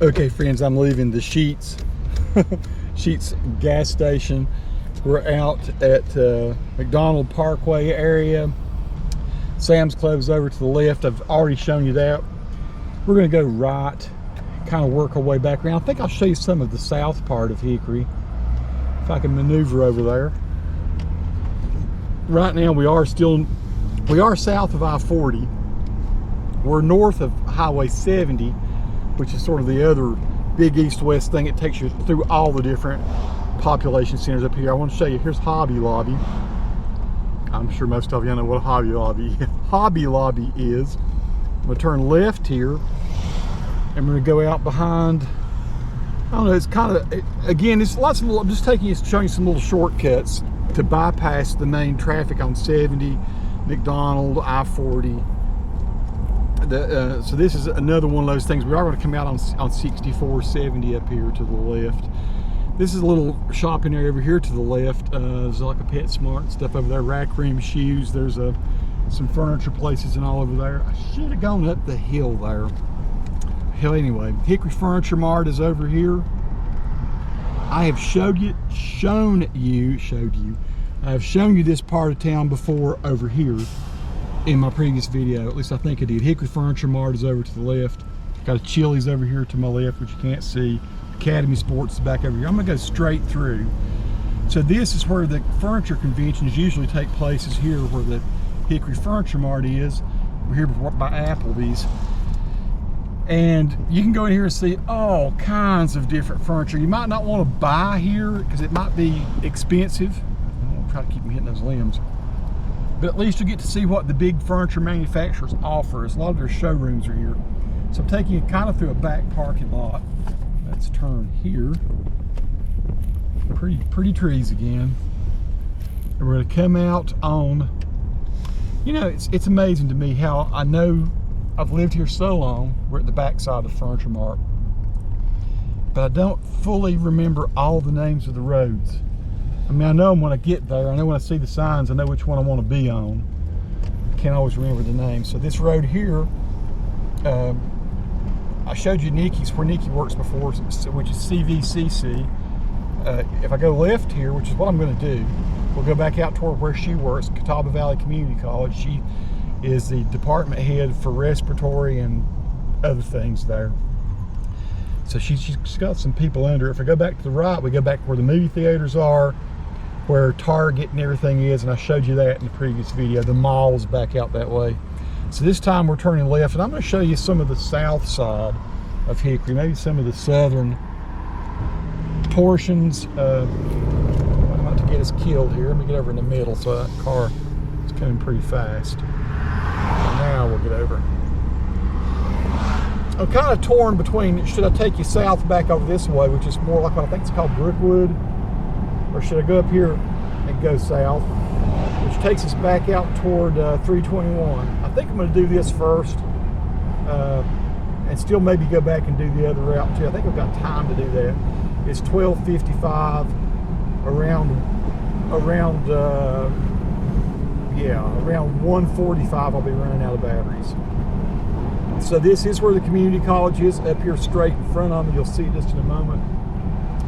Okay friends, I'm leaving the Sheetz gas station. We're out at McDonald Parkway area. Sam's Club's over to the left. I've already shown you that. We're going to go right, kind of work our way back around. I think I'll show you some of the south part of Hickory, if I can maneuver over there. Right now we are south of I-40. We're north of Highway 70, which is sort of the other big east-west thing. It takes you through all the different population centers up here. I want to show you, here's Hobby Lobby. I'm sure most of you know what a Hobby Lobby is. I'm going to turn left here, and we're going to go out behind. I don't know, it's kind of, again, it's lots of little, I'm just showing you some little shortcuts to bypass the main traffic on 70, McDonald, I-40. So this is another one of those things. We are going to come out on 64, 70 up here to the left. This is a little shopping area over here to the left. There's like a PetSmart stuff over there, rack room shoes. There's some furniture places and all over there. I should have gone up the hill there. Hell, anyway, Hickory Furniture Mart is over here. I have shown you this part of town before over here in my previous video. At least I think I did. Hickory Furniture Mart is over to the left. Got a Chili's over here to my left, which you can't see. Academy Sports is back over here. I'm gonna go straight through. So this is where the furniture conventions usually take place, is here where the Hickory Furniture Mart is. We're here by Applebee's. And you can go in here and see all kinds of different furniture. You might not want to buy here because it might be expensive. I won't try to keep me hitting those limbs. But at least you get to see what the big furniture manufacturers offer. A lot of their showrooms are here. So I'm taking you kind of through a back parking lot. Let's turn here. Pretty trees again. And we're going to come out on, you know, it's amazing to me how I know I've lived here so long. We're at the back side of the Furniture Mart, but I don't fully remember all the names of the roads. I mean, I know them when I get there. I know when I see the signs, I know which one I want to be on. Can't always remember the name. So this road here, I showed you Nikki's, where Nikki works before, which is CVCC. If I go left here, which is what I'm going to do, we'll go back out toward where she works, Catawba Valley Community College. She is the department head for respiratory and other things there. So she's got some people under her. If I go back to the right, we go back where the movie theaters are, where Target and everything is, and I showed you that in the previous video. The mall's back out that way. So this time we're turning left, and I'm going to show you some of the south side of Hickory, maybe some of the southern portions. I'm about to get us killed here. Let me get over in the middle so that car is coming pretty fast. Now we'll get over. I'm kind of torn between, should I take you south back over this way, which is more like what I think it's called Brookwood, or should I go up here and go south, which takes us back out toward 321. I think I'm going to do this first, and still maybe go back and do the other route too. I think I've got time to do that. It's 12:55, around 1:45 I'll be running out of batteries. So this is where the community college is, up here straight in front of me. You'll see just in a moment.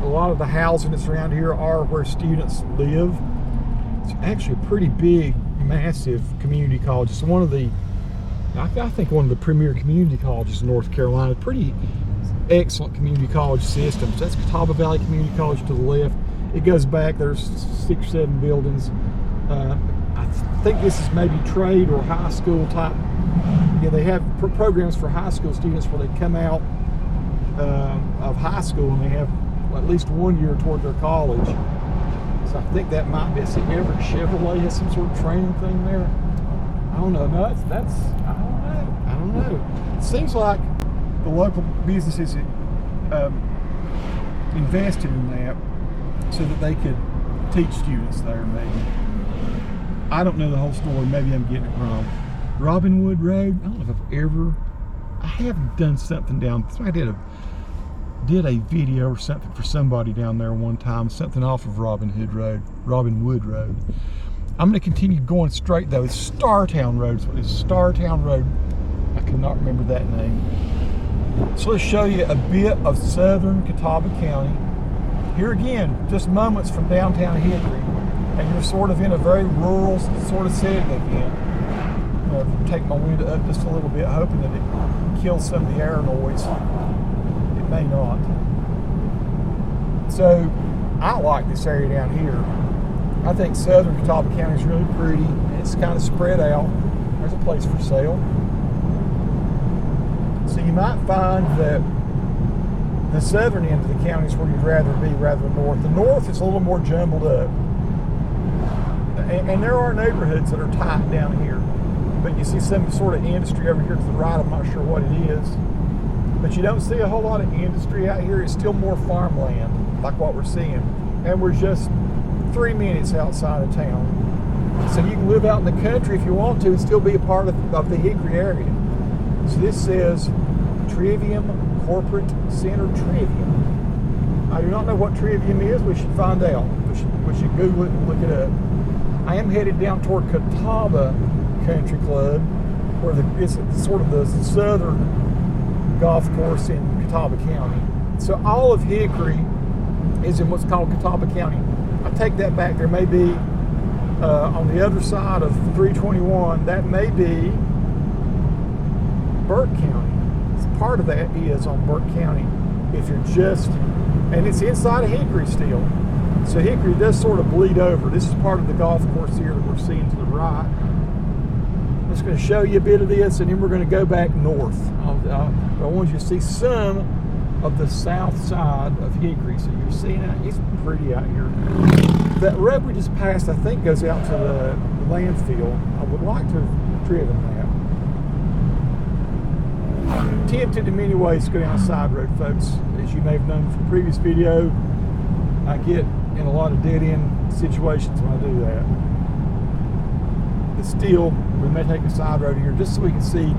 A lot of the housing that's around here are where students live. It's actually a pretty big, massive community college. It's one of the, I think one of the premier community colleges in North Carolina. Pretty excellent community college system. So that's Catawba Valley Community College to the left. It goes back, there's 6 or 7 buildings. I think this is maybe trade or high school type. Yeah, they have programs for high school students where they come out of high school and they have at least 1 year toward their college. So I think that might be, see, Everett Chevrolet has some sort of training thing there. I don't know. No, that's I don't know. It seems like the local businesses invested in that so that they could teach students there, maybe. I don't know the whole story. Maybe I'm getting it wrong. Robinwood Road. I don't know if I have done something down. I did a video or something for somebody down there one time. Something off of Robinwood Road. I'm going to continue going straight though. It's Startown Road. It's Startown Road. I cannot remember that name. So let's show you a bit of southern Catawba County. Here again, just moments from downtown Hickory, and you're sort of in a very rural sort of setting again. I'm going to take my window up just a little bit, hoping that it kills some of the air noise. It may not. So I like this area down here. I think southern Catawba County is really pretty, and it's kind of spread out. There's a place for sale. So you might find that the southern end of the county is where you'd rather be rather than north. The north is a little more jumbled up. And there are neighborhoods that are tight down here. But you see some sort of industry over here to the right. I'm not sure what it is. But you don't see a whole lot of industry out here. It's still more farmland, like what we're seeing. And we're just 3 minutes outside of town. So you can live out in the country if you want to and still be a part of the Hickory area. So this says Trivium Corporate Center Trivium. I do not know what Trivium is. We should find out. We should Google it and look it up. I am headed down toward Catawba Country Club, where it's sort of the southern golf course in Catawba County. So all of Hickory is in what's called Catawba County. I take that back. There may be on the other side of 321, that may be Burke County. Part of that is on Burke County. If you're just, and it's inside of Hickory still. So Hickory does sort of bleed over. This is part of the golf course here that we're seeing to the right. I'm just going to show you a bit of this, and then we're going to go back north. I want you to see some of the south side of Hickory. So you're seeing it. It's pretty out here. That road we just passed, I think, goes out to the landfill. I would like to have driven that. I'm tempted in many ways to go down a side road, folks. As you may have known from the previous video, I get in a lot of dead-end situations when I do that. But still, we may take a side road here just so we can see.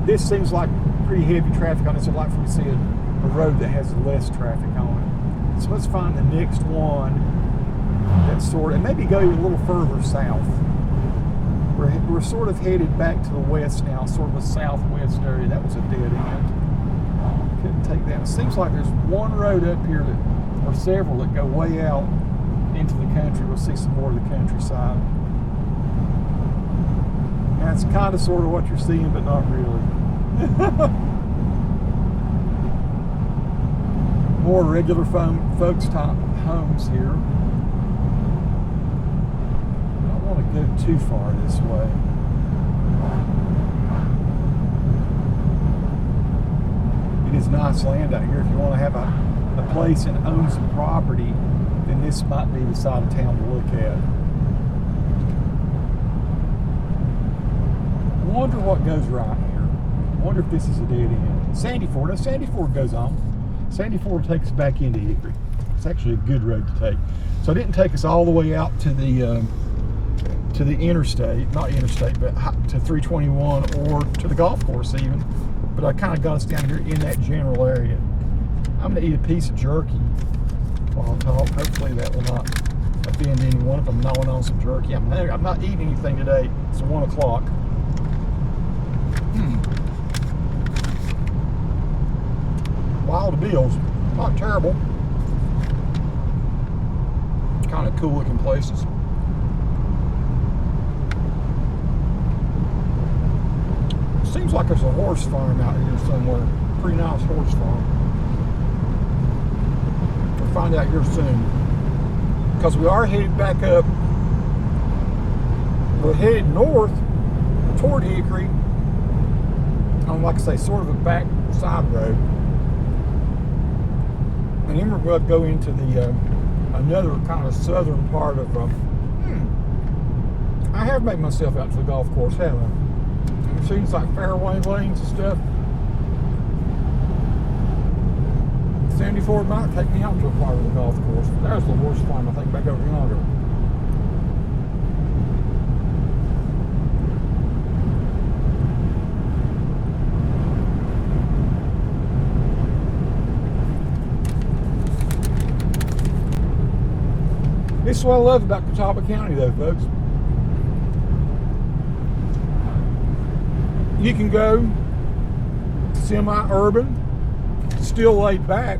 This seems like pretty heavy traffic on it, so I'd like for you to see a road that has less traffic on it. So let's find the next one that's sort of, and maybe go a little further south. We're sort of headed back to the west now, sort of a southwest area. That was a dead end. Couldn't take that. It seems like there's one road up here or several that go way out into the country. We'll see some more of the countryside. That's kind of sort of what you're seeing, but not really. More regular folks type homes here. Go too far this way. It is nice land out here. If you want to have a place and own some property, then this might be the side of town to look at. I wonder what goes right here. I wonder if this is a dead end. Sandy Ford. No, Sandy Ford goes on. Sandy Ford takes us back into Hickory. It's actually a good road to take. So it didn't take us all the way out to the interstate, not interstate, but to 321 or to the golf course even. But I kind of got us down here in that general area. I'm going to eat a piece of jerky while I talk. Hopefully that will not offend anyone if I'm gnawing on some jerky. I'm not eating anything today. It's 1 o'clock. Wild Bill's, not terrible. Kind of cool looking places. Seems like there's a horse farm out here somewhere. Pretty nice horse farm. We'll find out here soon. Because we are headed back up. We're headed north toward Hickory. On, like I say, sort of a back side road. And then we're going to go into the another kind of southern part of I have made myself out to the golf course, haven't I? It seems like fairway lanes and stuff. Sandy Ford might take me out to a part of the golf course. There's the horse farm, I think, back over yonder. This is what I love about Catawba County, though, folks. You can go semi-urban, still laid back,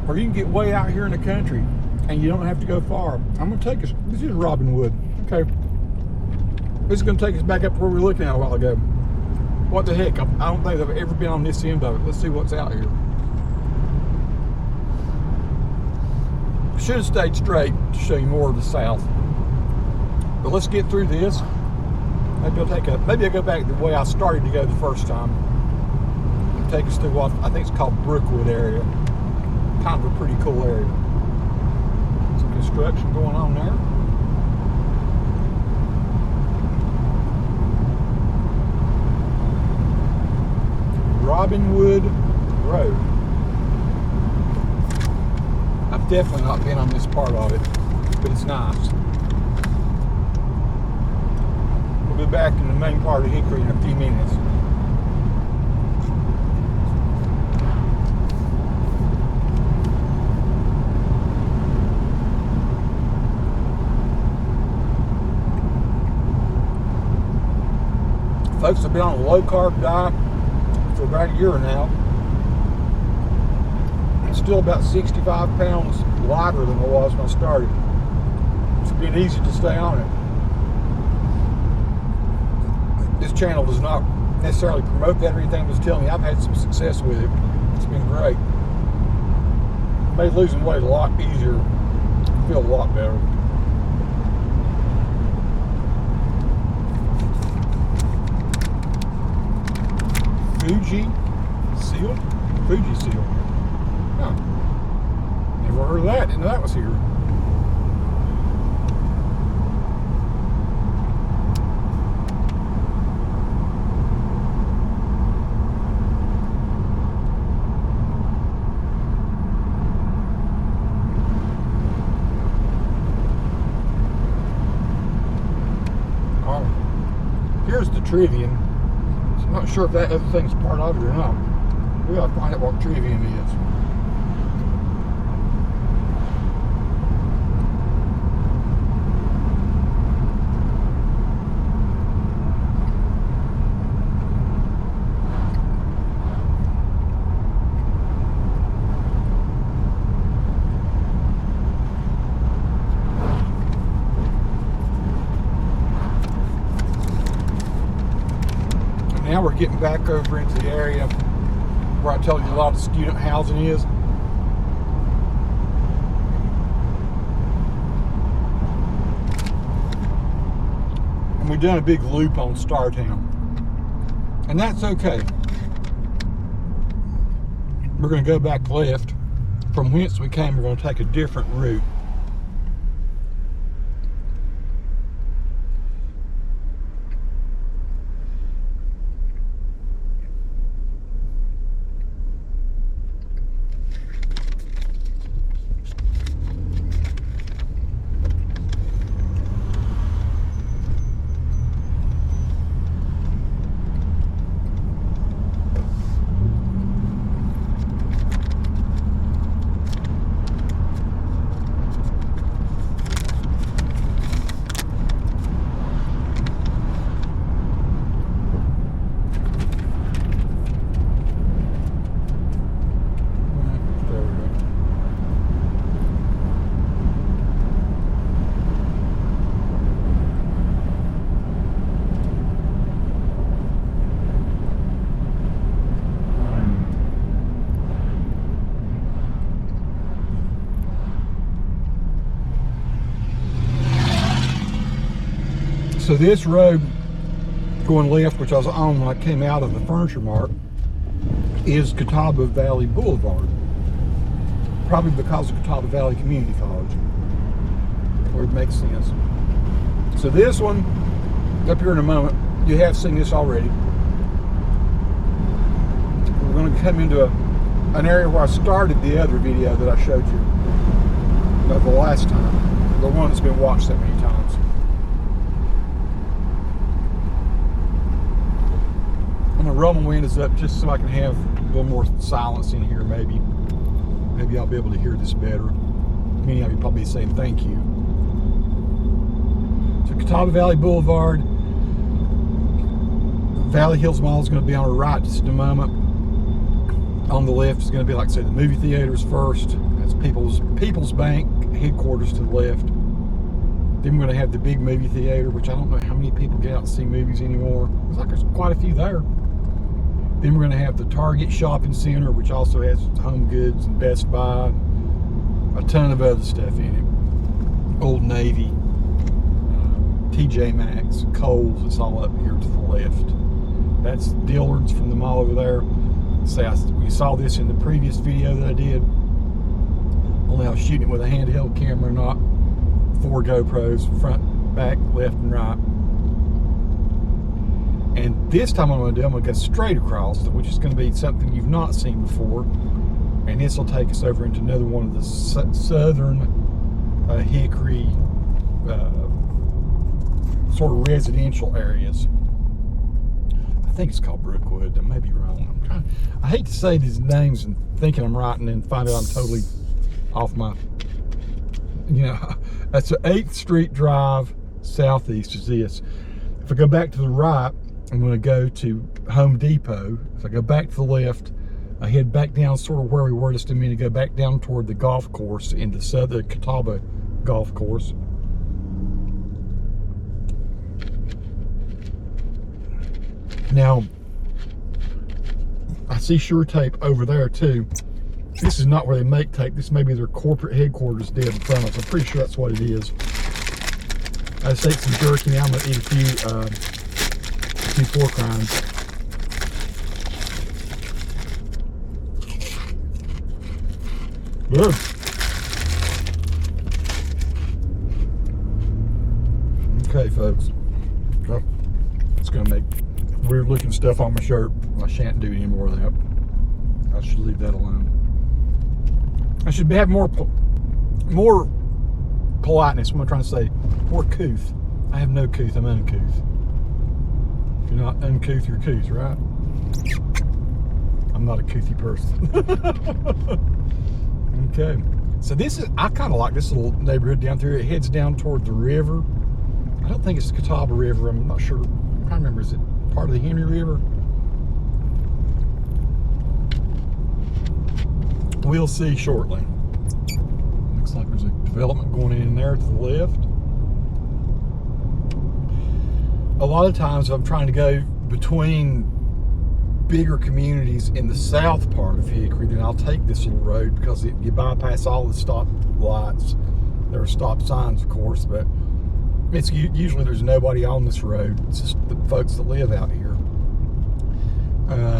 or you can get way out here in the country and you don't have to go far. I'm going to take us, this is Robin Wood. Okay. This is going to take us back up to where we were looking at a while ago. What the heck? I don't think I've ever been on this end of it. Let's see what's out here. Should have stayed straight to show you more of the south. But let's get through this. Maybe I'll go back the way I started to go the first time. And take us through what I think it's called Brookwood area. Kind of a pretty cool area. Some construction going on there. Robinwood Road. I've definitely not been on this part of it, but it's nice. We'll be back in the main part of Hickory in a few minutes. Folks have been on a low-carb diet for about a year now. I'm still about 65 pounds lighter than I was when I started. It's been easy to stay on it. This channel does not necessarily promote that or anything, just telling me I've had some success with it. It's been great. It made losing weight a lot easier. I feel a lot better. Fuji seal? Fuji seal. Huh. Never heard of that. Didn't know that was here. Here's the Trivium. I'm not sure if that other thing's part of it or not. We gotta find out what Trivium is. Now we're getting back over into the area where I told you a lot of student housing is. And we've done a big loop on Startown. And that's okay. We're going to go back left. From whence we came, we're going to take a different route. So this road going left, which I was on when I came out of the Furniture Mart, is Catawba Valley Boulevard. Probably because of Catawba Valley Community College. Or it makes sense. So this one, up here in a moment, you have seen this already. We're going to come into an area where I started the other video that I showed you the last time. The one that's been watched that many times. I'm going to roll my windows up just so I can have a little more silence in here, maybe. Maybe I'll be able to hear this better. Many of you probably saying thank you. So Catawba Valley Boulevard. Valley Hills Mall is going to be on our right just in a moment. On the left is going to be, like I said, the movie theaters first. That's People's Bank headquarters to the left. Then we're going to have the big movie theater, which I don't know how many people get out and see movies anymore. Looks like there's quite a few there. Then we're going to have the Target shopping center, which also has Home Goods and Best Buy, a ton of other stuff in it. Old Navy, TJ Maxx, Kohl's. It's all up here to the left. That's Dillard's from the mall over there. We saw this in the previous video that I did. Only I was shooting it with a handheld camera, not 4 GoPros, front, back, left, and right. And this time I'm going to go straight across, which is going to be something you've not seen before. And this will take us over into another one of the southern Hickory sort of residential areas. I think it's called Brookwood. I may be wrong. I hate to say these names and thinking I'm right and then find out I'm totally off my, that's the 8th Street Drive southeast is this. If I go back to the right, I'm going to go to Home Depot. If I go back to the left, I head back down sort of where we were just a minute ago, back down toward the golf course in the southern Catawba golf course. Now, I see Sure Tape over there too. This is not where they make tape. This may be their corporate headquarters dead in front of us. I'm pretty sure that's what it is. I just ate some jerky. Now I'm going to eat a few pork rinds. Good. Okay, folks. Oh, it's going to make weird looking stuff on my shirt. I shan't do any more of that. I should leave that alone. I should have more politeness. What am I trying to say? More couth. I have no couth. I'm uncouth. If you're not uncouth, you're couth, right? I'm not a couthy person. Okay. So this is, I kind of like this little neighborhood down there. It heads down toward the river. I don't think it's the Catawba River. I'm not sure. I'm trying to remember. Is it part of the Henry River? We'll see shortly. Looks like there's a development going in there to the left. A lot of times if I'm trying to go between bigger communities in the south part of Hickory, then I'll take this little road because you bypass all the stop lights. There are stop signs, of course, but it's usually there's nobody on this road. It's just the folks that live out here.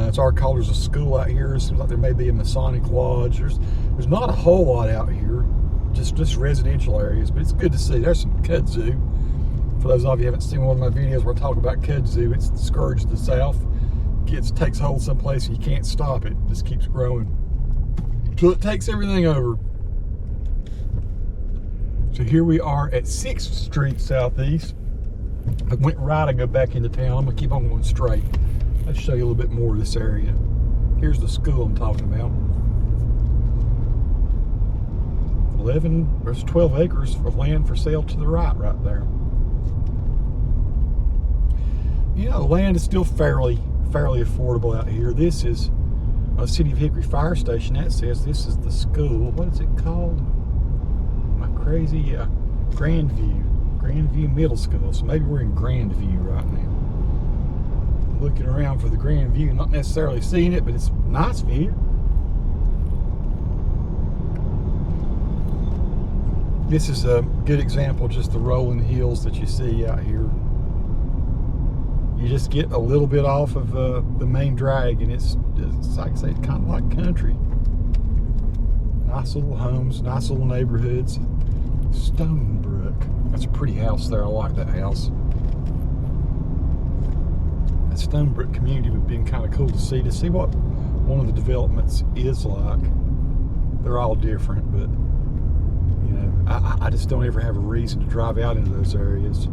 It's our colors of school out here. It seems like there may be a Masonic lodge. There's not a whole lot out here, just residential areas, but it's good to see. There's some kudzu. For those of you who haven't seen one of my videos where I talk about kudzu, it's the scourge of the South. Takes hold someplace and you can't stop it. It just keeps growing till it takes everything over. So here we are at 6th Street Southeast. I went right, I go back into town. I'm gonna keep on going straight. Let's show you a little bit more of this area. Here's the school I'm talking about. There's 12 acres of land for sale to the right there. The land is still fairly affordable out here. This is a City of Hickory Fire Station. That says this is the school. What is it called? Am I crazy? Yeah, Grandview Middle School. So maybe we're in Grandview right now. Looking around for the Grandview, not necessarily seeing it, but it's a nice view. This is a good example of just the rolling hills that you see out here. You just get a little bit off of the main drag, and it's like I say, it's kind of like country. Nice little homes, nice little neighborhoods. Stonebrook. That's a pretty house there. I like that house. That Stonebrook community would have been kind of cool to see what one of the developments is like. They're all different, but I just don't ever have a reason to drive out into those areas.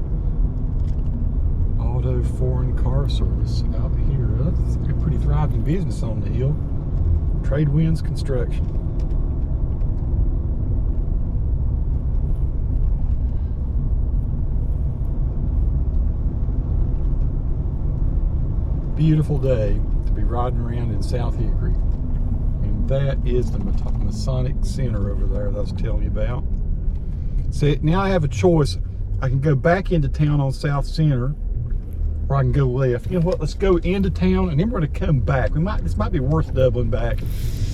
Auto foreign car service out here. That's a pretty thriving business on the hill. Trade Winds Construction. beautiful day to be riding around in South Hickory. And that is the Masonic Center over there that I was telling you about. So now I have a choice. I can go back into town on South Center, or I can go left. You know what, let's go into town and then we're gonna come back. This might be worth doubling back,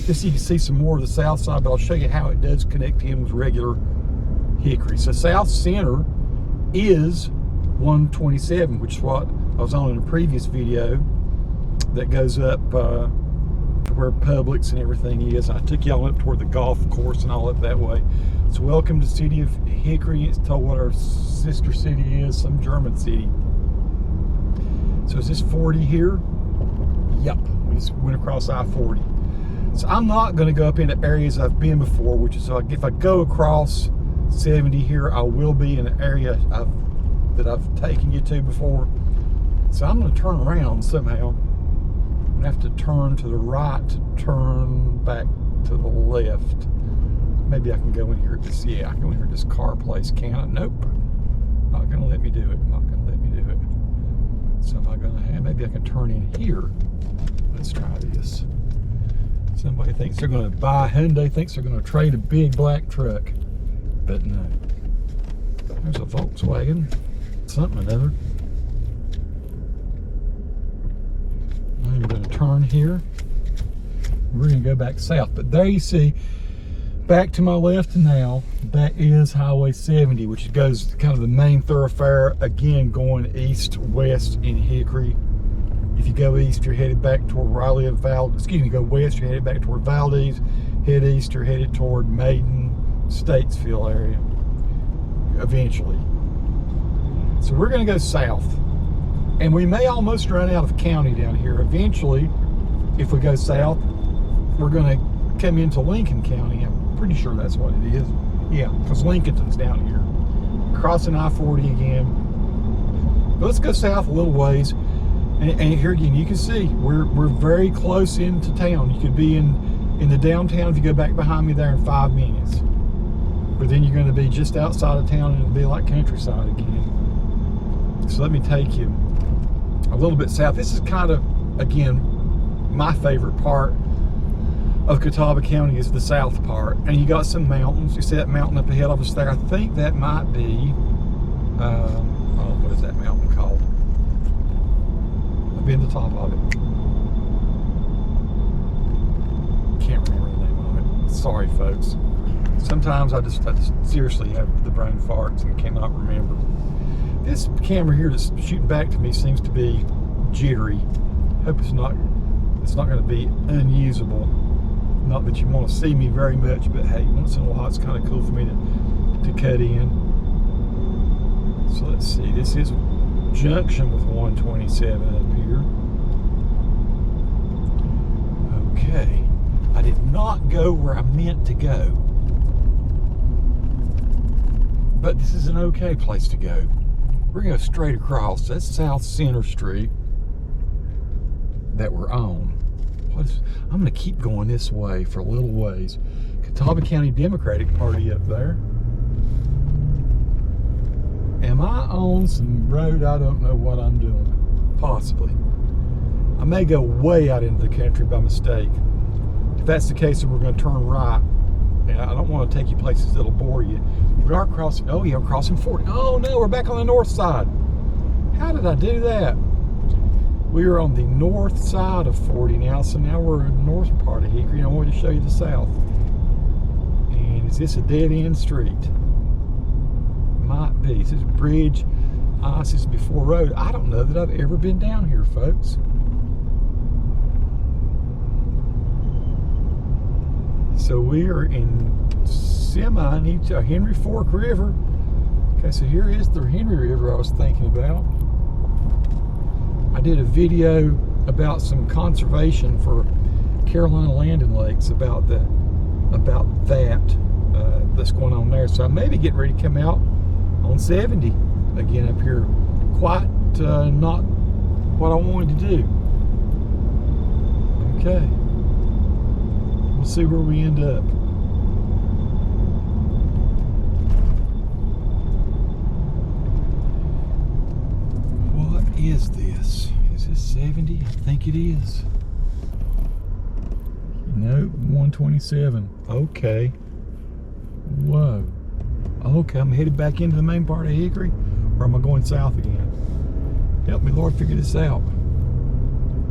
just so you can see some more of the south side, but I'll show you how it does connect in with regular Hickory. So South Center is 127, which is what I was on in a previous video, that goes up to where Publix and everything is. I took y'all up toward the golf course and all up that way. So welcome to the city of Hickory. It's told what our sister city is, some German city. So is this 40 here? Yep, we just went across I-40. So I'm not going to go up into areas I've been before, which is like if I go across 70 here, I will be in an area that I've taken you to before. So I'm going to turn around somehow. I'm going to have to turn to the right to turn back to the left. Maybe I can go in here. Yeah, I can go in here to this car place. Can I? Nope. Not going to let me do it. Not going to let me do it. So am I going to have, maybe I can turn in here. Let's try this. Somebody thinks they're going to buy, Hyundai thinks they're going to trade a big black truck. But no. There's a Volkswagen. Something or another. I'm going to turn here. We're going to go back south. But there you see, back to my left now, that is Highway 70, which goes kind of the main thoroughfare, again going east-west in Hickory. If you go east, you're headed back toward where I live, go west, you're headed back toward Valdez. Head east, you're headed toward Maiden, Statesville area, eventually. So we're going to go south. And we may almost run out of county down here. Eventually, if we go south, we're going to come into Lincoln County. I'm pretty sure that's what it is. Yeah, because Lincoln's down here. Crossing I-40 again. But let's go south a little ways. And here again, you can see we're very close into town. You could be in the downtown if you go back behind me there in 5 minutes. But then you're going to be just outside of town and it'll be like countryside again. So let me take you a little bit south. This is kind of, again, my favorite part of Catawba County is the south part. And you got some mountains. You see that mountain up ahead of us there? I think that might be, what is that mountain called? I've been to the top of it. Can't remember the name of it. Sorry, folks. Sometimes I just seriously have the brain farts and cannot remember. This camera here that's shooting back to me seems to be jittery. Hope it's not going to be unusable. Not that you want to see me very much, but hey, once in a while it's kind of cool for me to cut in. So let's see, this is junction with 127 up here. Okay, I did not go where I meant to go, but this is an okay place to go. We're going to go straight across. That's South Center Street that we're on. I'm going to keep going this way for a little ways. Catawba County Democratic Party up there. Am I on some road I don't know what I'm doing? Possibly. I may go way out into the country by mistake. If that's the case, then we're going to turn right. And I don't want to take you places that'll bore you. We are crossing, oh yeah, we're crossing 40. Oh no, we're back on the north side. How did I do that? We are on the north side of 40 now, so now we're in the north part of Hickory. I wanted to show you the south. And is this a dead-end street? Might be. This is Bridge. This is before road. I don't know that I've ever been down here, folks. So we are in Henry Fork River. Okay, so here is the Henry River I was thinking about. I did a video about some conservation for Carolina Land and Lakes about that that's going on there. So I may be getting ready to come out on 70 again up here. Quite not what I wanted to do. Okay. We'll see where we end up. What is this? Is this 70? I think it is. Nope, 127. Okay. Whoa. Okay, I'm headed back into the main part of Hickory, or am I going south again? Help me, Lord, figure this out.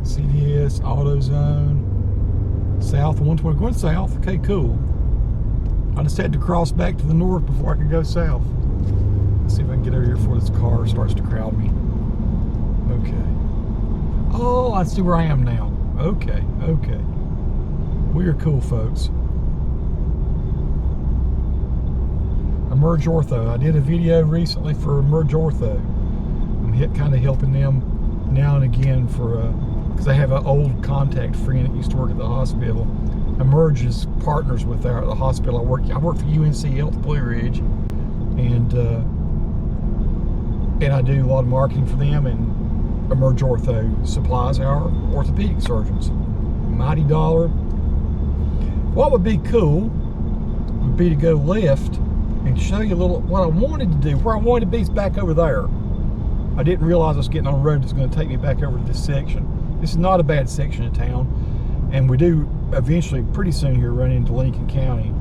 CDS, AutoZone, south 120. Going south. Okay, cool. I just had to cross back to the north before I could go south. Let's see if I can get over here before this car starts to crowd me. Okay. Oh, I see where I am now. Okay, okay. We are cool, folks. Emerge Ortho. I did a video recently for Emerge Ortho. I'm kind of helping them now and again for because I have an old contact friend that used to work at the hospital. Emerge is partners with the hospital I work for UNC Health Blue Ridge, and I do a lot of marketing for them, and Emerge Ortho supplies our orthopedic surgeons. Mighty dollar. What would be cool would be to go left and show you a little what I wanted to do. Where I wanted to be is back over there. I didn't realize I was getting on a road that's going to take me back over to this section. This is not a bad section of town, and we do eventually, pretty soon here, run into Lincoln County.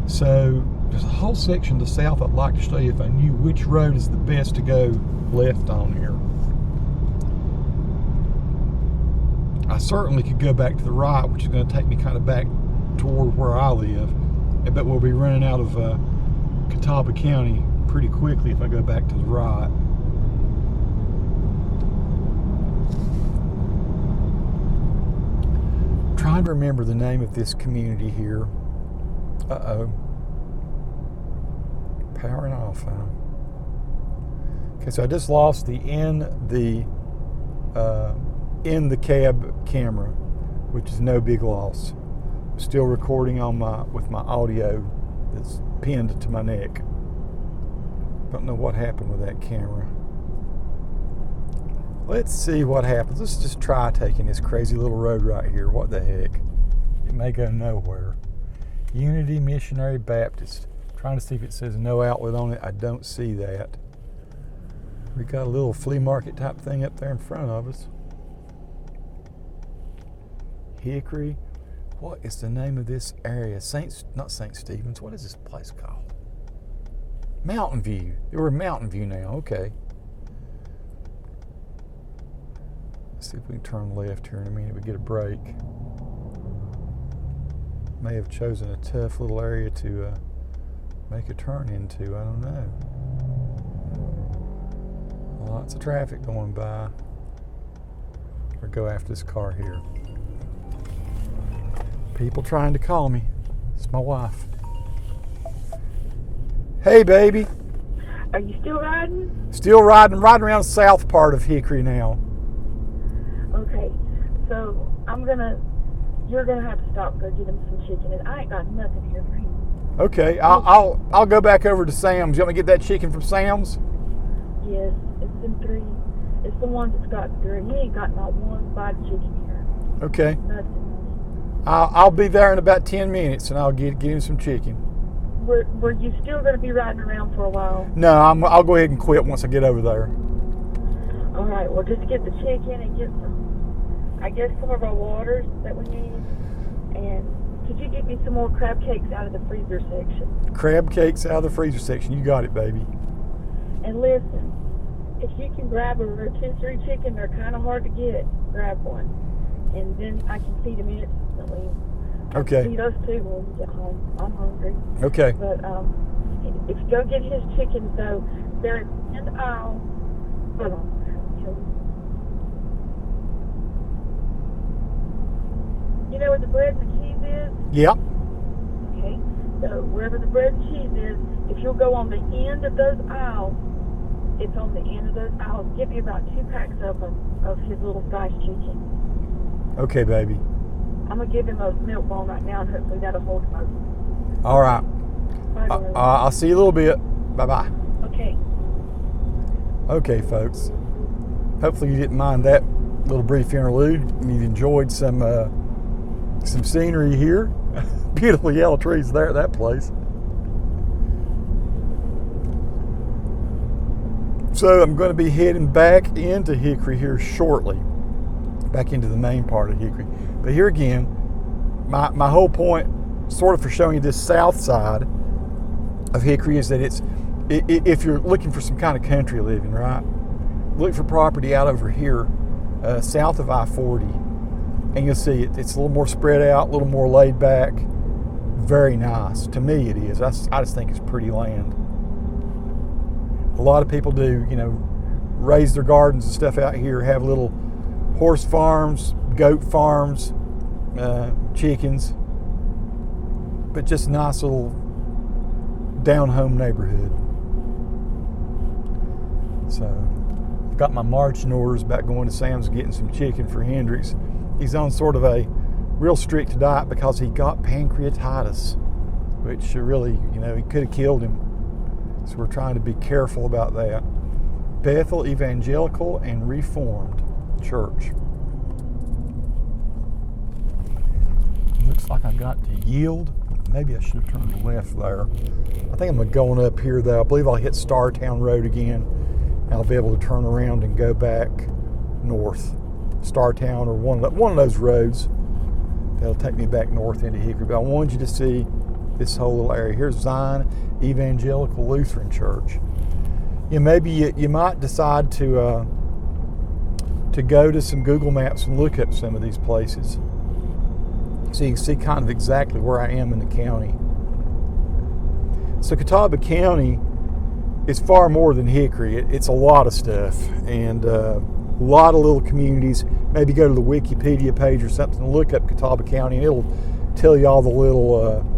So there's a whole section to the south I'd like to show you if I knew which road is the best to go left on here. I certainly could go back to the right, which is going to take me kind of back toward where I live. I bet we'll be running out of Catawba County pretty quickly if I go back to the right. Trying to remember the name of this community here. Uh-oh. Powering off, huh? Okay, so I just lost the in the cab camera, which is no big loss. I'm still recording on with my audio that's pinned to my neck. Don't know what happened with that camera. Let's see what happens. Let's just try taking this crazy little road right here. What the heck? It may go nowhere. Unity Missionary Baptist. Trying to see if it says no outlet on it. I don't see that. We got a little flea market type thing up there in front of us. Hickory. What is the name of this area? Not St. Stephen's. What is this place called? Mountain View. We're in Mountain View now. Okay. Let's see if we can turn left here in a minute. We get a break. May have chosen a tough little area to make a turn into. I don't know. Lots of traffic going by. Or go after this car here. People trying to call me. It's my wife. Hey, baby. Are you still riding? Still riding around the south part of Hickory now. Okay, so you're gonna have to stop and go get him some chicken, and I ain't got nothing here for him. Okay, I'll go back over to Sam's. You want me to get that chicken from Sam's? Yes, it's them three. It's the one that's got three. He ain't got not one bite of chicken here. Okay. Nothing. I'll be there in about 10 minutes, and I'll get him some chicken. Were you still going to be riding around for a while? No, I'll go ahead and quit once I get over there. All right, well, just get the chicken and get some of our waters that we need. And could you get me some more crab cakes out of the freezer section? Crab cakes out of the freezer section. You got it, baby. And listen, if you can grab a rotisserie chicken, they're kind of hard to get. Grab one. And then I can feed them instantly. Okay. Feed us too when we get home. I'm hungry. Okay. But if you go get his chickens, though, they're in the aisle. Hold on. You know where the bread and the cheese is? Yep. Okay. So wherever the bread and cheese is, if you'll go on the end of those aisles, it's on the end of those aisles. Give me about 2 packs of them, of his little sliced chicken. Okay, baby. I'm going to give him a milk bone right now, and hopefully that'll hold him over. All right. I'll see you a little bit. Bye-bye. Okay. Okay, folks. Hopefully you didn't mind that little brief interlude. You've enjoyed some scenery here. Beautiful yellow trees there at that place. So I'm going to be heading back into Hickory here shortly, back into the main part of Hickory. But here again, my whole point, sort of for showing you this south side of Hickory, is that if you're looking for some kind of country living, right, look for property out over here, south of I-40, and you'll see it's a little more spread out, a little more laid back. Very nice. To me it is. I just think it's pretty land. A lot of people do, raise their gardens and stuff out here, have little horse farms, goat farms, chickens, but just a nice little down-home neighborhood. So I've got my marching orders about going to Sam's and getting some chicken for Hendrix. He's on sort of a real strict diet because he got pancreatitis, which really, he could have killed him. So we're trying to be careful about that. Bethel Evangelical and Reformed Church. Looks like I got to yield. Maybe I should have turned left there. I think I'm going up here though. I believe I'll hit Startown Road again. And I'll be able to turn around and go back north. Startown or one of those roads that'll take me back north into Hickory. But I wanted you to see this whole little area. Here's Zion Evangelical Lutheran Church. Maybe you might decide to go to some Google Maps and look up some of these places, so you can see kind of exactly where I am in the county. So Catawba County is far more than Hickory. It's a lot of stuff, and a lot of little communities. Maybe go to the Wikipedia page or something and look up Catawba County, and it'll tell you all the little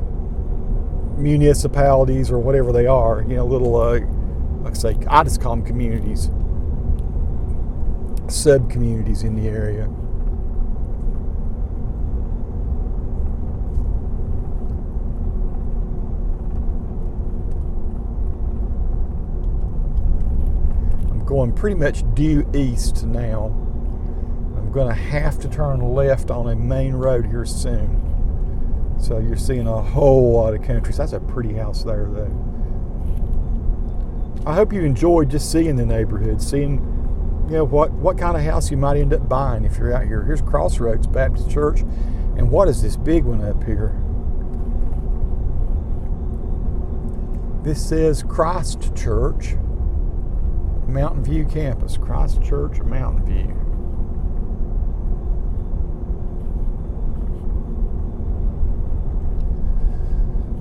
municipalities or whatever they are. Little, like I say, I just call them communities, sub-communities in the area. Going pretty much due east now. I'm going to have to turn left on a main road here soon. So you're seeing a whole lot of country. So that's a pretty house there though. I hope you enjoyed just seeing the neighborhood, seeing what kind of house you might end up buying if you're out here. Here's Crossroads Baptist Church, and what is this big one up here? This says Christ Church, Mountain View campus. Christ Church, Mountain View.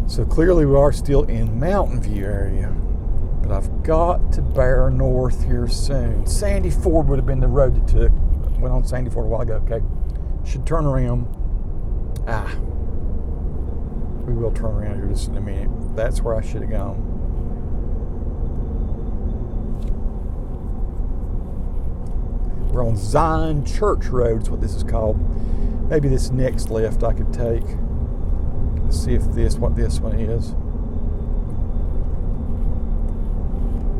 So clearly we are still in Mountain View area, but I've got to bear north here soon. Sandy Ford would have been the road that took. Went on Sandy Ford a while ago. Okay, should turn around. We will turn around here just in a minute. That's where I should have gone. We're on Zion Church Road is what this is called. Maybe this next left I could take. Let's see what this one is.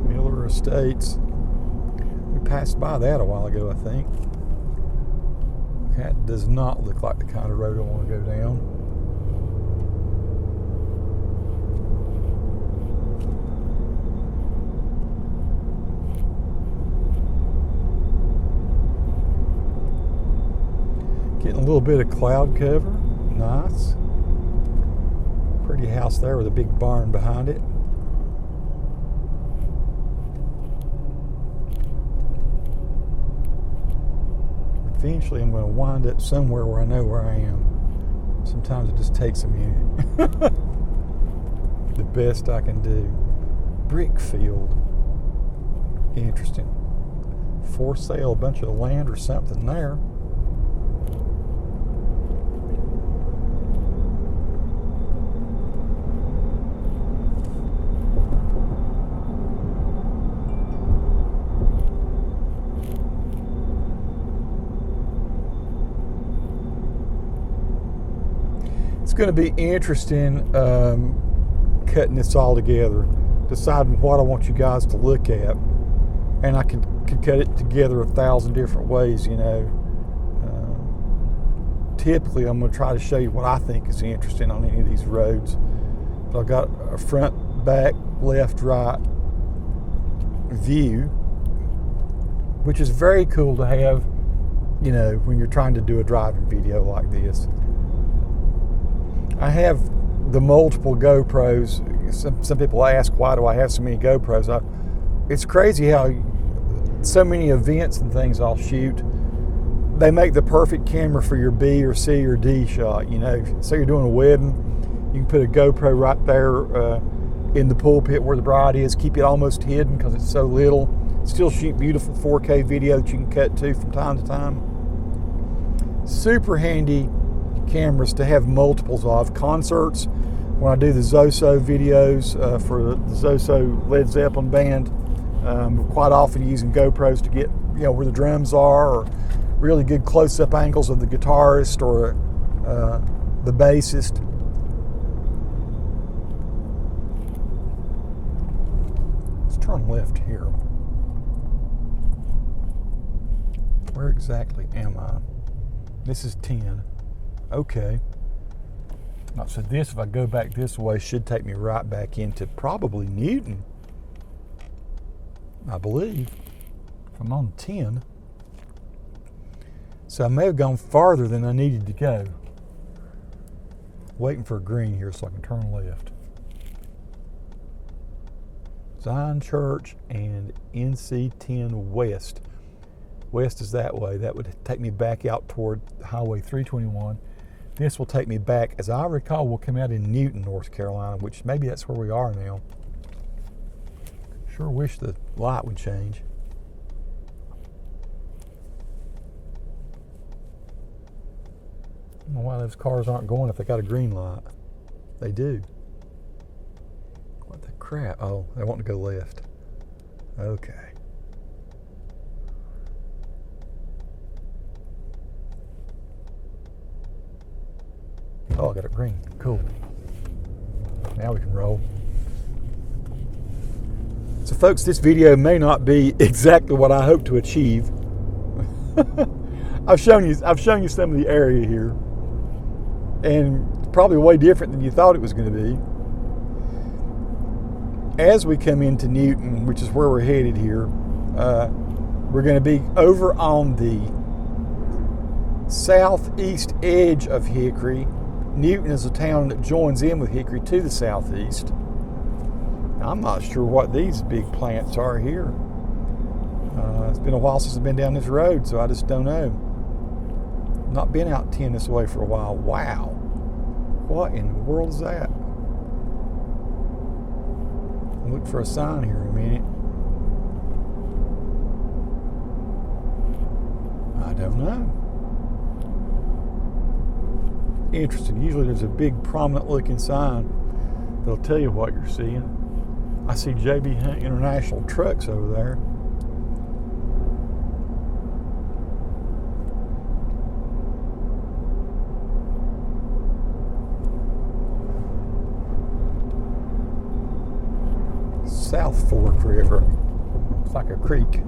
Miller Estates. We passed by that a while ago, I think. That does not look like the kind of road I want to go down. Getting a little bit of cloud cover. Nice. Pretty house there with a big barn behind it. Eventually I'm going to wind up somewhere where I know where I am. Sometimes it just takes a minute. The best I can do. Brickfield. Interesting. For sale, a bunch of land or something there. It's going to be interesting cutting this all together, deciding what I want you guys to look at, and I could cut it together 1,000 different ways. Typically I'm going to try to show you what I think is interesting on any of these roads, but I've got a front, back, left, right view which is very cool to have, you know, when you're trying to do a driving video like this. I have the multiple GoPros. Some people ask, why do I have so many GoPros? It's crazy how so many events and things I'll shoot, they make the perfect camera for your B or C or D shot. You know, say you're doing a wedding, you can put a GoPro right there in the pulpit where the bride is, keep it almost hidden because it's so little. Still shoot beautiful 4K video that you can cut to from time to time. Super handy cameras to have multiples of. Concerts, when I do the Zoso videos for the Zoso Led Zeppelin band, quite often using GoPros to get, you know, where the drums are, or really good close-up angles of the guitarist or the bassist. Let's turn left here. Where exactly am I? This is 10. Okay. So this, if I go back this way, should take me right back into probably Newton, I believe, if I'm on 10. So I may have gone farther than I needed to go. Waiting for a green here so I can turn left. Zion Church and NC10 West. West is that way. That would take me back out toward Highway 321. This will take me back, as I recall, we'll come out in Newton, North Carolina, which maybe that's where we are now. Sure wish the light would change. I don't know why those cars aren't going if they got a green light. They do. What the crap? Oh, they want to go left. Okay. Oh, I got it green. Cool. Now we can roll. So folks, this video may not be exactly what I hope to achieve. I've shown you some of the area here, and probably way different than you thought it was going to be. As we come into Newton, which is where we're headed here, we're going to be over on the southeast edge of Hickory. Newton is a town that joins in with Hickory to the southeast. I'm not sure what these big plants are here. It's been a while since I've been down this road, so I just don't know. Not been out 10 this way for a while. Wow. What in the world is that? I'll look for a sign here in a minute. I don't know. Interesting. Usually there's a big prominent looking sign that'll tell you what you're seeing. I see JB Hunt International trucks over there. South Fork River. It's like a creek.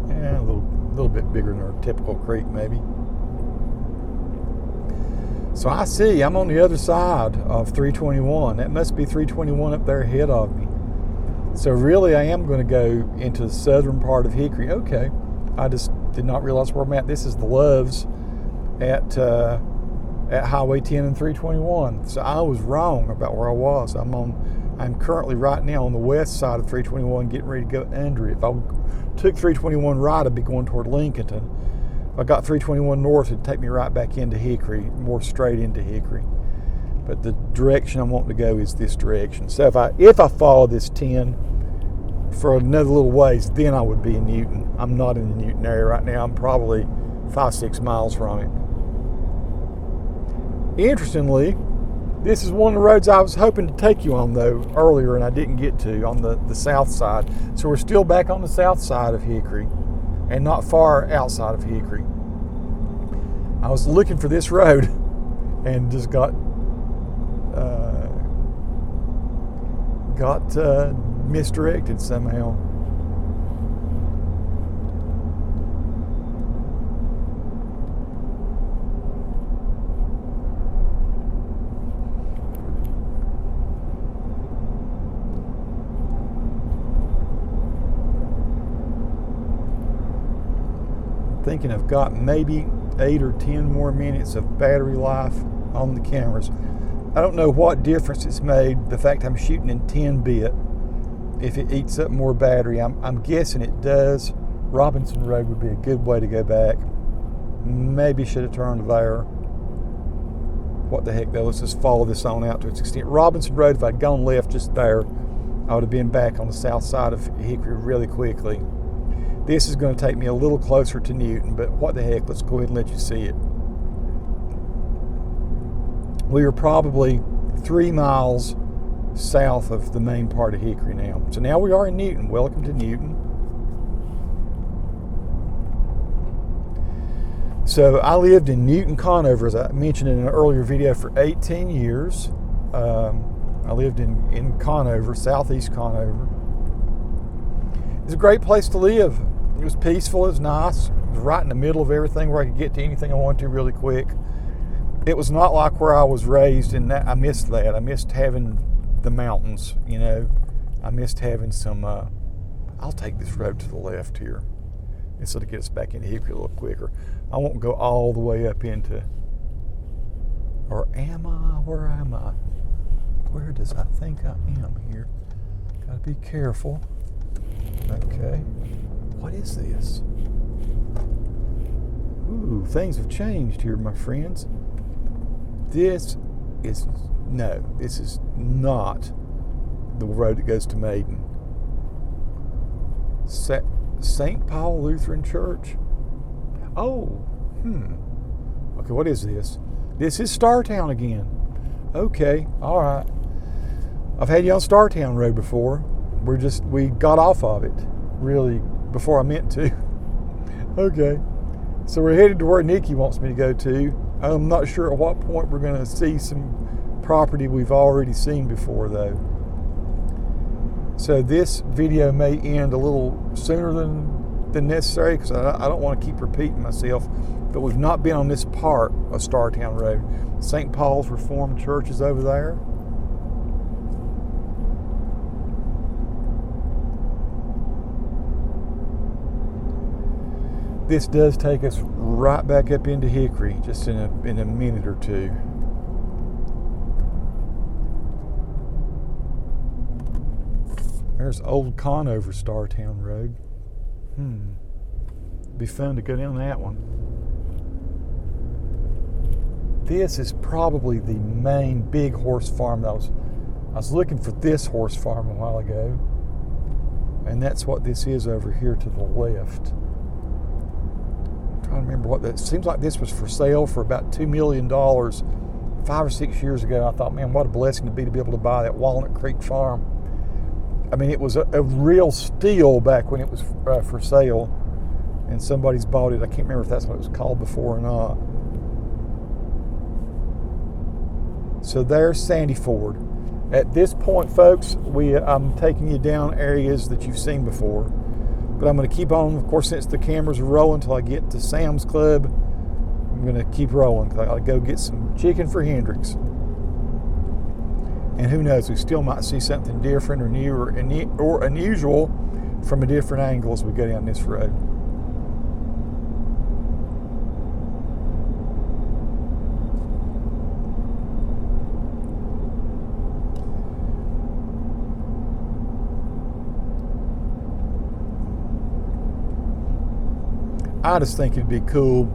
Yeah, a little bit bigger than our typical creek maybe. So I see, I'm on the other side of 321. That must be 321 up there ahead of me. So really I am going to go into the southern part of Hickory. Okay, I just did not realize where I'm at. This is the Loves at Highway 10 and 321. So I was wrong about where I was. I'm currently right now on the west side of 321 getting ready to go under it. If I took 321 right, I'd be going toward Lincolnton. If I got 321 north, it'd take me right back into Hickory, more straight into Hickory. But the direction I'm wanting to go is this direction. So if I follow this 10 for another little ways, then I would be in Newton. I'm not in the Newton area right now. I'm probably 5-6 miles from it. Interestingly, this is one of the roads I was hoping to take you on though earlier and I didn't get to, on the south side. So we're still back on the south side of Hickory and not far outside of Hickory. I was looking for this road and just got misdirected somehow. thinking I've got maybe 8 or 10 more minutes of battery life on the cameras. I don't know what difference it's made, the fact I'm shooting in 10-bit, if it eats up more battery. I'm guessing it does. Robinson Road would be a good way to go back. Maybe should have turned there. What the heck though, let's just follow this on out to its extent. Robinson Road, if I'd gone left just there, I would have been back on the south side of Hickory really quickly. This is going to take me a little closer to Newton, but what the heck, let's go ahead and let you see it. We are probably 3 miles south of the main part of Hickory now. So now we are in Newton. Welcome to Newton. So I lived in Newton, Conover, as I mentioned in an earlier video, for 18 years. I lived in Conover, southeast Conover. It's a great place to live. It was peaceful, it was nice. It was right in the middle of everything where I could get to anything I wanted to really quick. It was not like where I was raised, and I missed that. I missed having the mountains, you know. I missed having some, I'll take this road to the left here. This will get us back into Hickory a little quicker. I won't go all the way up into, or am I? Where am I? Where does I think I am here? Gotta be careful. Okay. What is this? Ooh, things have changed here, my friends. This is not the road that goes to Maiden. St. Paul Lutheran Church. Oh, Okay, what is this? This is Startown again. Okay, all right. I've had you on Startown Road before. We got off of it, really, before I meant to. Okay, so we're headed to where Nikki wants me to go to. I'm not sure at what point we're going to see some property we've already seen before, though. So this video may end a little sooner than necessary, because I don't want to keep repeating myself, but we've not been on this part of Startown Road. St. Paul's Reformed Church is over there. This does take us right back up into Hickory, just in a minute or two. There's Old Conover Startown Road. Be fun to go down that one. This is probably the main big horse farm that I was looking for this horse farm a while ago. And that's what this is over here to the left. I'm trying to remember what that seems like. This was for sale for about $2 million 5 or 6 years ago. I thought, man, what a blessing to be able to buy that Walnut Creek farm. I mean, it was a real steal back when it was for sale, and somebody's bought it. I can't remember if that's what it was called before or not. So there's Sandy Ford. At this point, folks, I'm taking you down areas that you've seen before, but I'm going to keep on, of course, since the cameras are rolling until I get to Sam's Club. I'm going to keep rolling because I got to go get some chicken for Hendrix. And who knows, we still might see something different or new or unusual from a different angle as we go down this road. I just think it'd be cool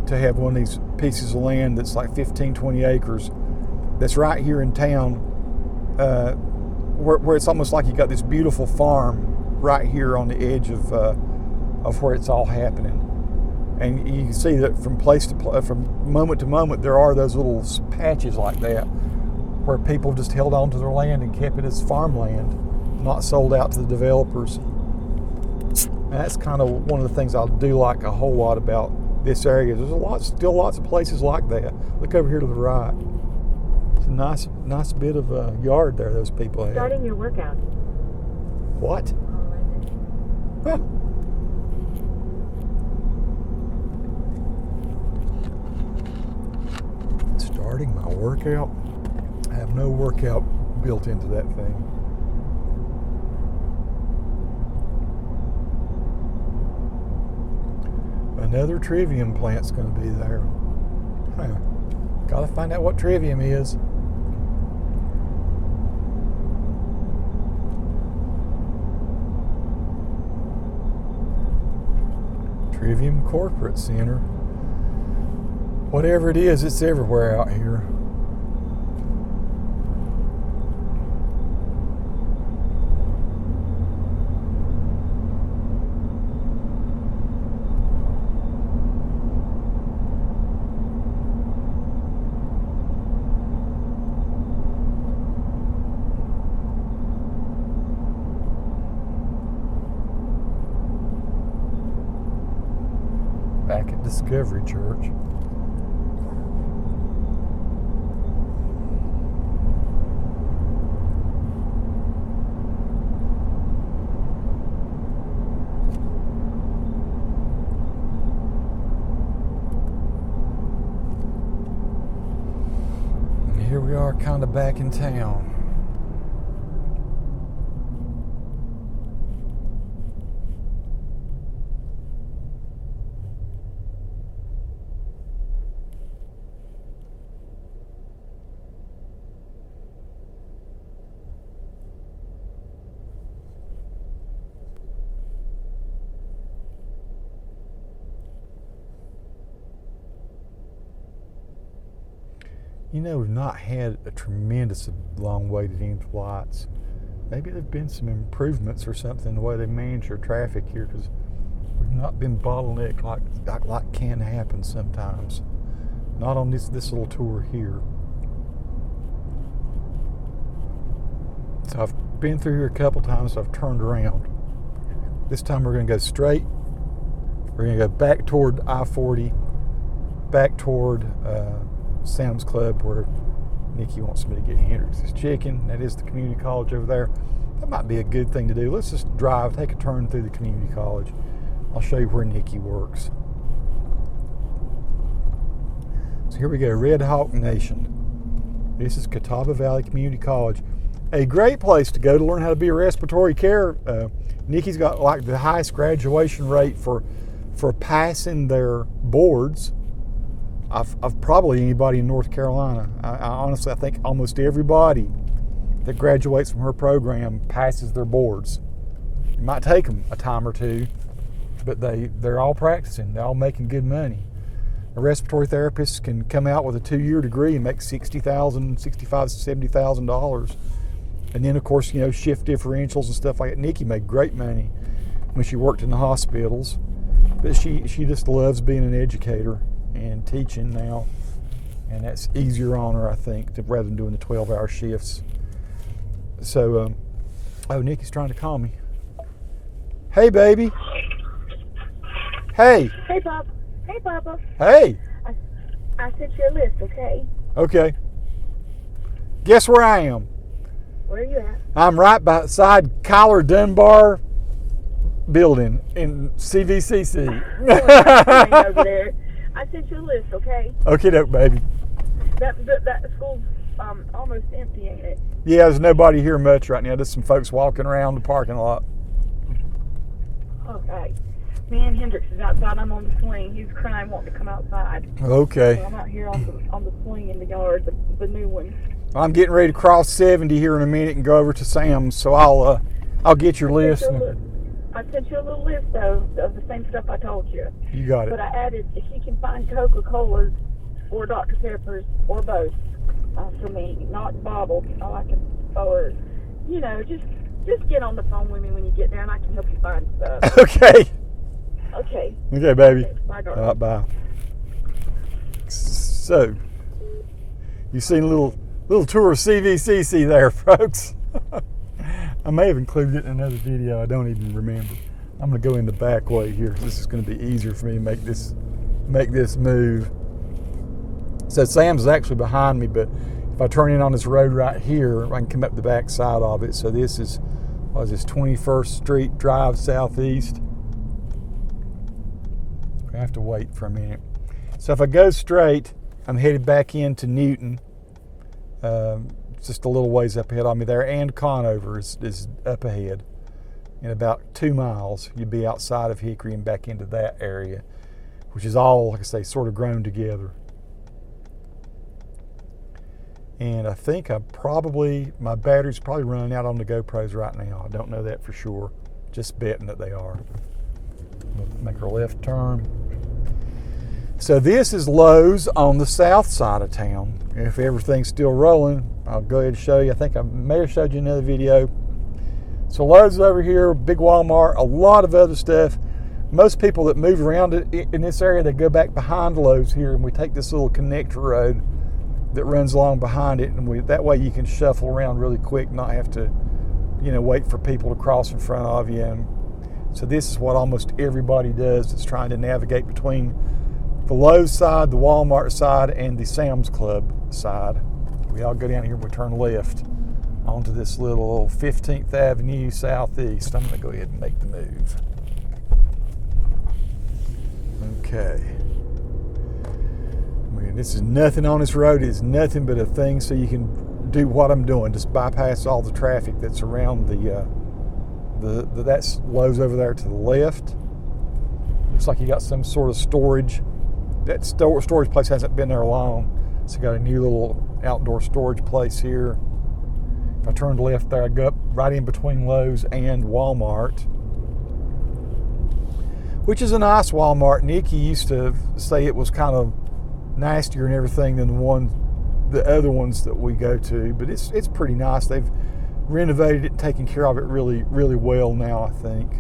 to have one of these pieces of land that's like 15, 20 acres that's right here in town, where it's almost like you got this beautiful farm right here on the edge of where it's all happening. And you can see that from moment to moment, there are those little patches like that where people just held on to their land and kept it as farmland, not sold out to the developers. And that's kind of one of the things I do like a whole lot about this area. There's still lots of places like that. Look over here to the right. It's a nice bit of yard there those people have. Starting your workout. What? Huh. Starting my workout? I have no workout built into that thing. Another trivium plant's going to be there. Huh. Gotta find out what trivium is. Trivium Corporate Center. Whatever it is, it's everywhere out here. Back at Discovery Church. And here we are, kind of back in town. You know, we've not had a tremendous long waited end lights. Maybe there've been some improvements or something in the way they manage their traffic here, because we've not been bottlenecked like can happen sometimes. Not on this little tour here. So I've been through here a couple times, so I've turned around. This time we're going to go straight. We're going to go back toward I-40, back toward Sam's Club, where Nikki wants me to get Hendrix's chicken. That is the community college over there. That might be a good thing to do. Let's just drive, take a turn through the community college. I'll show you where Nikki works. So here we go, Red Hawk Nation. This is Catawba Valley Community College. A great place to go to learn how to be a respiratory care. Nikki's got like the highest graduation rate for passing their boards of probably anybody in North Carolina. I honestly, I think almost everybody that graduates from her program passes their boards. It might take them a time or two, but they're all practicing. They're all making good money. A respiratory therapist can come out with a 2-year degree and make $60,000, $65,000, $70,000. And then, of course, you know, shift differentials and stuff like that. Nikki made great money when she worked in the hospitals, but she just loves being an educator and teaching now, and that's easier on her, I think, rather than doing the 12-hour shifts. So, oh, Nikki's trying to call me. Hey, baby. Hey. Hey, Papa. Hey, Papa. Hey. I sent you a list, okay? Okay. Guess where I am? Where are you at? I'm right beside Kyler Dunbar building in CVCC. Over there. I sent you a list, okay? Okay, doke, baby. That school's almost empty, ain't it? Yeah, there's nobody here much right now. Just some folks walking around the parking lot. Okay. Me and Hendrix is outside. I'm on the swing. He's crying, wanting to come outside. Okay. So I'm out here on the swing in the yard, the new one. I'm getting ready to cross 70 here in a minute and go over to Sam's, so I'll get your list. I sent you a little list, though, of the same stuff I told you. You got it. But I added, if you can find Coca-Colas or Dr. Peppers or both for me, not bottled, or, you know, just get on the phone with me when you get there, and I can help you find stuff. Okay. Okay. Okay, baby. Okay, bye, darling. Bye. So, you've seen a little tour of CVCC there, folks. I may have included it in another video. I don't even remember. I'm going to go in the back way here. This is going to be easier for me to make this move. So Sam's is actually behind me, but if I turn in on this road right here, I can come up the back side of it. So this is, 21st Street Drive Southeast. I have to wait for a minute. So if I go straight, I'm headed back into Newton. Just a little ways up ahead of me there, and Conover is up ahead. In about 2 miles, you'd be outside of Hickory and back into that area. which is all, like I say, sort of grown together. And I think my battery's probably running out on the GoPros right now. I don't know that for sure. Just betting that they are. We'll make our left turn. So this is Lowe's on the south side of town. If everything's still rolling, I'll go ahead and show you. I think I may have showed you another video. So Lowe's is over here, big Walmart, a lot of other stuff. Most people that move around in this area, they go back behind Lowe's here, and we take this little connector road that runs along behind it, and that way you can shuffle around really quick, not have to, wait for people to cross in front of you. And so this is what almost everybody does that's trying to navigate between the Lowe's side, the Walmart side, and the Sam's Club side. We all go down here and we turn left onto this little 15th Avenue Southeast. I'm going to go ahead and make the move. Okay. This is nothing on this road. It's nothing but a thing so you can do what I'm doing. Just bypass all the traffic that's around that's Lowe's over there to the left. Looks like you got some sort of storage. That storage place hasn't been there long. So you got a new little outdoor storage place here. If I turn left there, I go up right in between Lowe's and Walmart, which is a nice Walmart. Nikki used to say it was kind of nastier and everything than the other ones that we go to, but it's pretty nice. They've renovated it and taken care of it really, really well now, I think.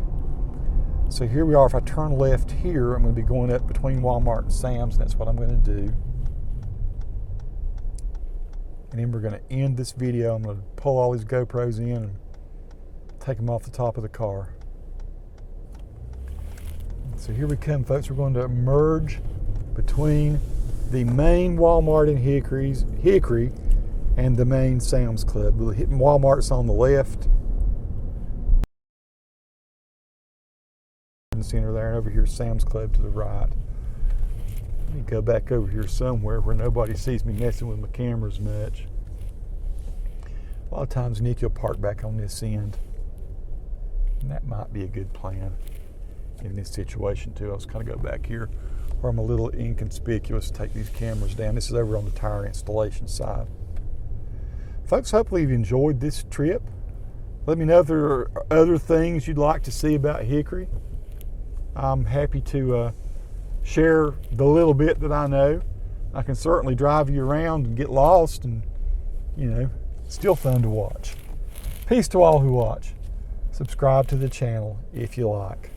So here we are. If I turn left here, I'm going to be going up between Walmart and Sam's, and that's what I'm going to do. And then we're going to end this video. I'm going to pull all these GoPros in and take them off the top of the car. So here we come, folks. We're going to merge between the main Walmart in Hickory and the main Sam's Club. Walmart's on the left. In the center there, and over here Sam's Club to the right. Let me go back over here somewhere where nobody sees me messing with my cameras much. A lot of times Nick will park back on this end, and that might be a good plan in this situation too. I'll just kind of go back here where I'm a little inconspicuous to take these cameras down. This is over on the tire installation side. Folks, hopefully you've enjoyed this trip. Let me know if there are other things you'd like to see about Hickory. I'm happy to share the little bit that I know. I can certainly drive you around and get lost, and it's still fun to watch. Peace to all who watch. Subscribe to the channel if you like.